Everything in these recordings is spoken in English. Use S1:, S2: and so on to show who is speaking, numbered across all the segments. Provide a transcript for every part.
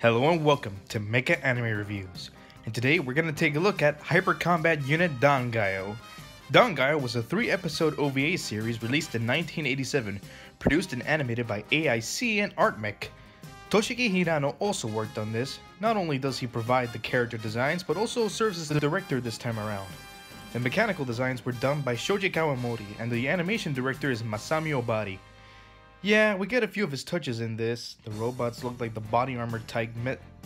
S1: Hello and welcome to Mecha Anime Reviews, and today we're going to take a look at Hyper Combat Unit Dangaioh. Dangaioh was a 3-episode OVA series released in 1987, produced and animated by AIC and Artmic. Toshiki Hirano also worked on this. Not only does he provide the character designs, but also serves as the director this time around. The mechanical designs were done by Shoji Kawamori, and the animation director is Masami Ōbari. Yeah, we get a few of his touches in this. The robots look like the body armor type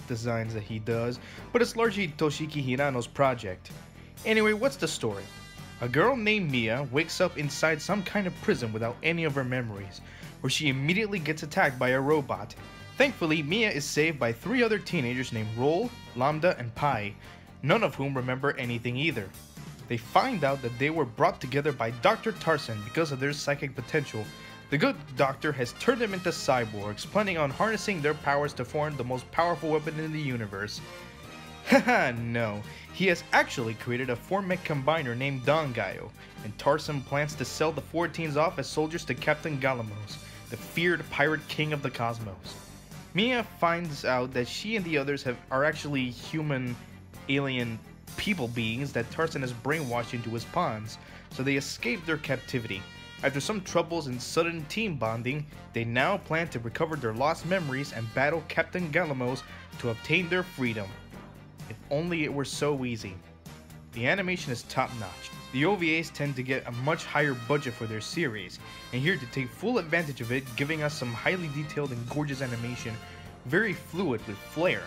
S1: designs that he does, but it's largely Toshiki Hirano's project. Anyway, what's the story? A girl named Mia wakes up inside some kind of prison without any of her memories, where she immediately gets attacked by a robot. Thankfully, Mia is saved by 3 other teenagers named Roll, Lambda, and Pi, none of whom remember anything either. They find out that they were brought together by Dr. Tarson because of their psychic potential. The good doctor has turned them into cyborgs, planning on harnessing their powers to form the most powerful weapon in the universe. Haha, no. He has actually created a 4-mech combiner named Dangaioh, and Tarson plans to sell the 4 teens off as soldiers to Captain Galamos, the feared pirate king of the cosmos. Mia finds out that she and the others are actually human, alien people beings that Tarson has brainwashed into his pawns, so they escape their captivity. After some troubles and sudden team bonding, they now plan to recover their lost memories and battle Captain Galamos to obtain their freedom. If only it were so easy. The animation is top-notch. The OVAs tend to get a much higher budget for their series, and here to take full advantage of it, giving us some highly detailed and gorgeous animation, very fluid with flair.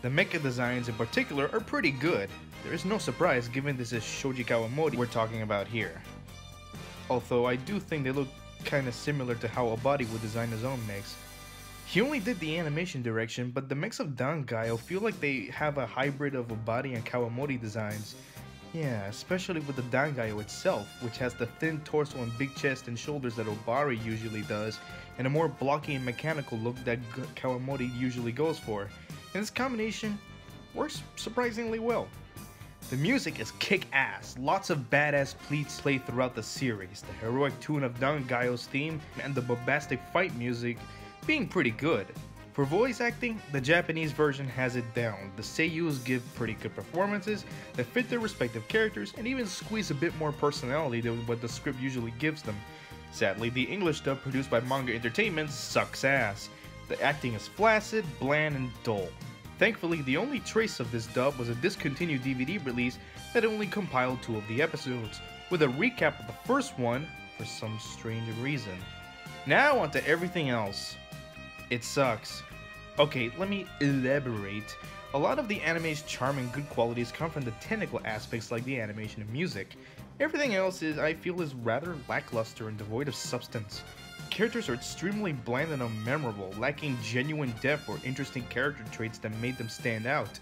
S1: The mecha designs in particular are pretty good. There is no surprise given this is Shoji Kawamori we're talking about here. Although I do think they look kinda similar to how Ōbari would design his own mechs. He only did the animation direction, but the mechs of Dangaioh feel like they have a hybrid of Ōbari and Kawamori designs. Yeah, especially with the Dangaioh itself, which has the thin torso and big chest and shoulders that Ōbari usually does, and a more blocky and mechanical look that Kawamori usually goes for. And this combination works surprisingly well. The music is kick-ass, lots of badass pleats play throughout the series, the heroic tune of Dangaioh's theme and the bombastic fight music being pretty good. For voice acting, the Japanese version has it down. The seiyus give pretty good performances that fit their respective characters and even squeeze a bit more personality than what the script usually gives them. Sadly, the English dub produced by Manga Entertainment sucks ass. The acting is flaccid, bland, and dull. Thankfully, the only trace of this dub was a discontinued DVD release that only compiled 2 of the episodes, with a recap of the first one for some strange reason. Now onto everything else. It sucks. Okay, let me elaborate. A lot of the anime's charm and good qualities come from the technical aspects like the animation and music. Everything else I feel is rather lackluster and devoid of substance. Characters are extremely bland and unmemorable, lacking genuine depth or interesting character traits that made them stand out.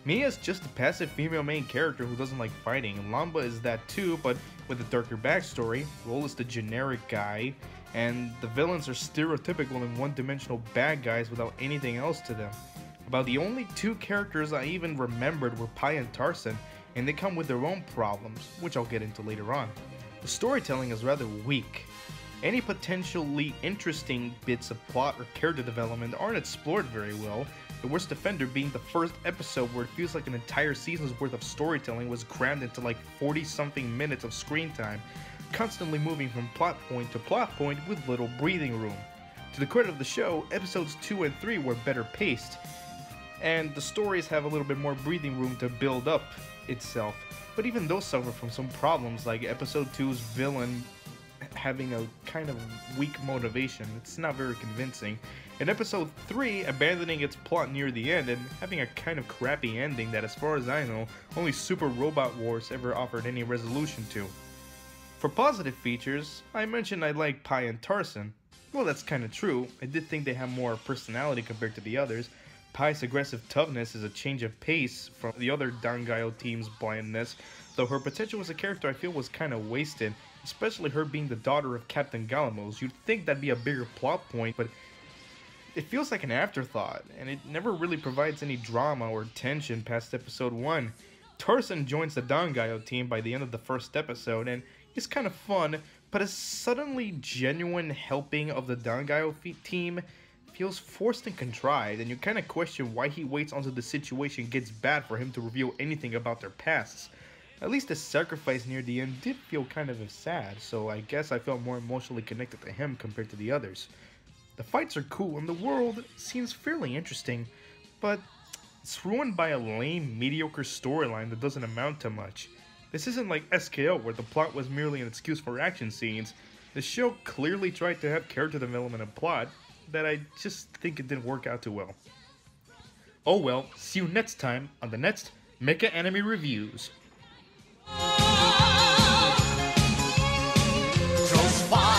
S1: Mia is just a passive female main character who doesn't like fighting, and Lambda is that too, but with a darker backstory. Roll is the generic guy, and the villains are stereotypical and one-dimensional bad guys without anything else to them. About the only 2 characters I even remembered were Pi and Tarson, and they come with their own problems, which I'll get into later on. The storytelling is rather weak. Any potentially interesting bits of plot or character development aren't explored very well, the worst offender being the first episode where it feels like an entire season's worth of storytelling was crammed into like 40-something minutes of screen time, constantly moving from plot point to plot point with little breathing room. To the credit of the show, episodes 2 and 3 were better paced, and the stories have a little bit more breathing room to build up itself, but even those suffer from some problems like episode 2's villain having a kind of weak motivation. It's not very convincing. In episode 3, abandoning its plot near the end and having a kind of crappy ending that, as far as I know, only Super Robot Wars ever offered any resolution to. For positive features, I mentioned I like Pi and Tarson. Well, that's kinda true. I did think they have more personality compared to the others. Pi's aggressive toughness is a change of pace from the other Dangaioh team's blandness, though her potential as a character I feel was kinda wasted, especially her being the daughter of Captain Galamos. You'd think that'd be a bigger plot point, but it feels like an afterthought, and it never really provides any drama or tension past episode 1. Tarson joins the Dangaioh team by the end of the first episode, and he's kind of fun, but his suddenly genuine helping of the Dangaioh team feels forced and contrived, and you kind of question why he waits until the situation gets bad for him to reveal anything about their pasts. At least the sacrifice near the end did feel kind of sad, so I guess I felt more emotionally connected to him compared to the others. The fights are cool and the world seems fairly interesting, but it's ruined by a lame, mediocre storyline that doesn't amount to much. This isn't like SKO where the plot was merely an excuse for action scenes. The show clearly tried to have character development and plot that I just think it didn't work out too well. Oh well, see you next time on the next Mecha Anime Reviews.
S2: Crossfire,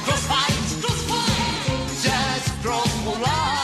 S2: crossfire, crossfire, just cross